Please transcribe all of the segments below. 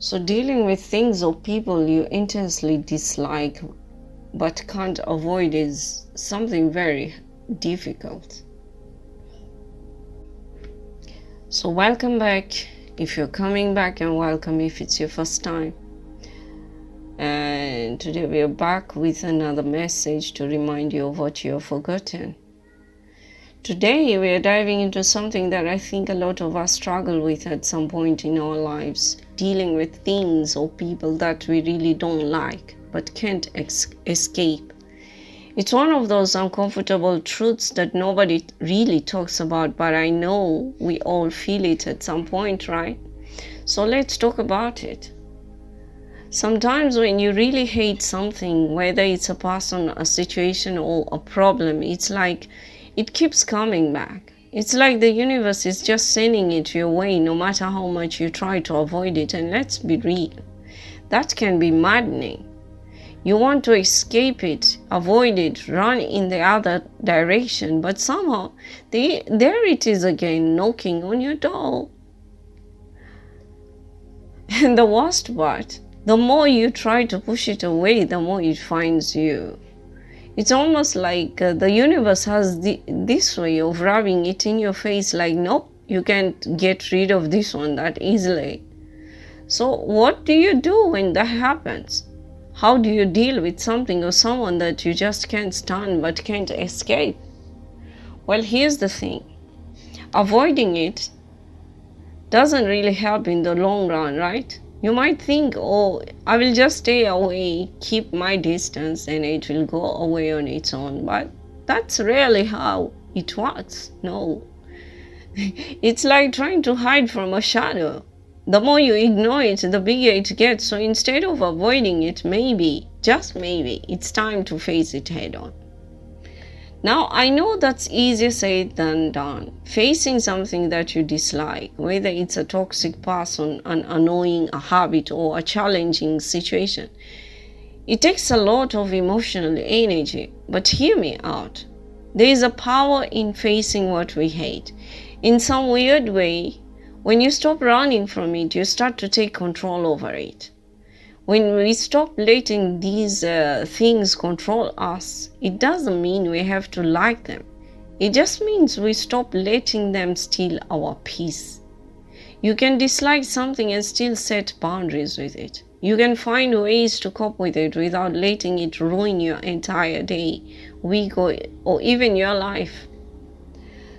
So dealing with things or people you intensely dislike but can't avoid is something very difficult. So welcome back if you're coming back, and welcome if it's your first time. And today we are back with another message to remind you of what you have forgotten. Today we are diving into something that I think a lot of us struggle with at some point in our lives, dealing with things or people that we really don't like but can't escape. It's one of those uncomfortable truths that nobody really talks about, but I know we all feel it at some point, right? So let's talk about it. Sometimes when you really hate something, whether it's a person, a situation, or a problem, it's like it keeps coming back. It's like the universe is just sending it your way no matter how much you try to avoid it. And let's be real, that can be maddening. You want to escape it, avoid it, run in the other direction, but somehow there it is again, knocking on your door. And the worst part, the more you try to push it away, the more it finds you. It's almost like the universe has this way of rubbing it in your face like, nope, you can't get rid of this one that easily. So what do you do when that happens? How do you deal with something or someone that you just can't stand but can't escape? Well, here's the thing. Avoiding it doesn't really help in the long run, right? You might think, oh, I will just stay away, keep my distance, and it will go away on its own. But that's rarely how it works. No. It's like trying to hide from a shadow. The more you ignore it, the bigger it gets. So instead of avoiding it, maybe, just maybe, it's time to face it head on. Now, I know that's easier said than done. Facing something that you dislike, whether it's a toxic person, an annoying habit, or a challenging situation, it takes a lot of emotional energy. But hear me out. There is a power in facing what we hate. In some weird way, when you stop running from it, you start to take control over it. When we stop letting these things control us, it doesn't mean we have to like them. It just means we stop letting them steal our peace. You can dislike something and still set boundaries with it. You can find ways to cope with it without letting it ruin your entire day, week, or even your life.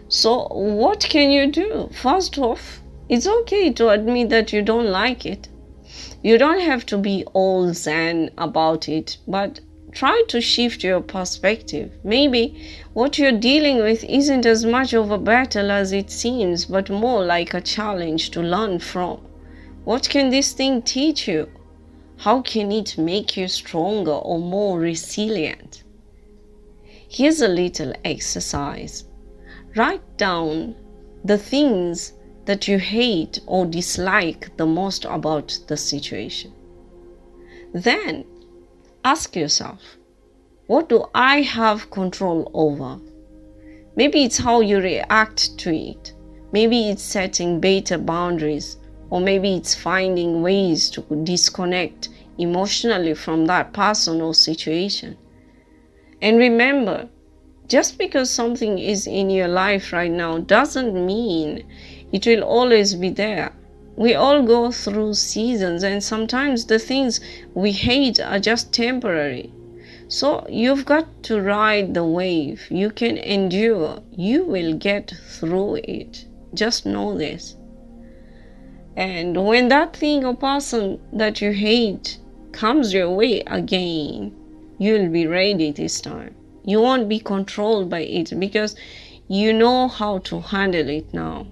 So what can you do? First off, it's okay to admit that you don't like it. You don't have to be all zen about it, but try to shift your perspective. Maybe what you're dealing with isn't as much of a battle as it seems, but more like a challenge to learn from. What can this thing teach you? How can it make you stronger or more resilient? Here's a little exercise. Write down the things that you hate or dislike the most about the situation. Then ask yourself, what do I have control over? Maybe it's how you react to it. Maybe it's setting better boundaries, or maybe it's finding ways to disconnect emotionally from that person or situation. And remember, just because something is in your life right now doesn't mean it will always be there. We all go through seasons, and sometimes the things we hate are just temporary. So you've got to ride the wave. You can endure. You will get through it. Just know this. And when that thing or person that you hate comes your way again, you'll be ready this time. You won't be controlled by it because you know how to handle it now.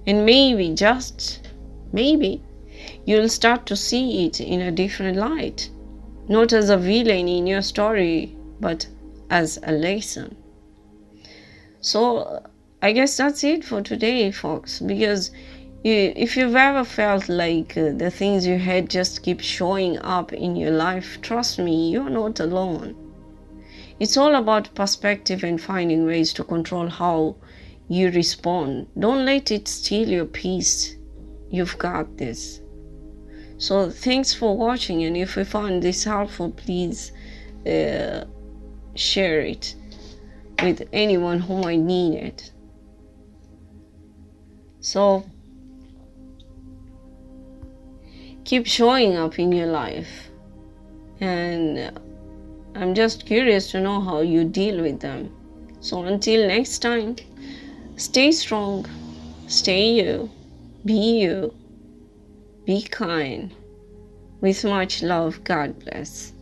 And maybe, just maybe, you'll start to see it in a different light. Not as a villain in your story, but as a lesson. So I guess that's it for today, folks, because if you've ever felt like the things you had just keep showing up in your life, trust me, you're not alone. It's all about perspective and finding ways to control how you respond. Don't let it steal your peace. You've got this. So thanks for watching, and if you found this helpful, please share it with anyone who might need it. So keep showing up in your life, and I'm just curious to know how you deal with them. So until next time, stay strong, stay you, be kind. With much love, God bless.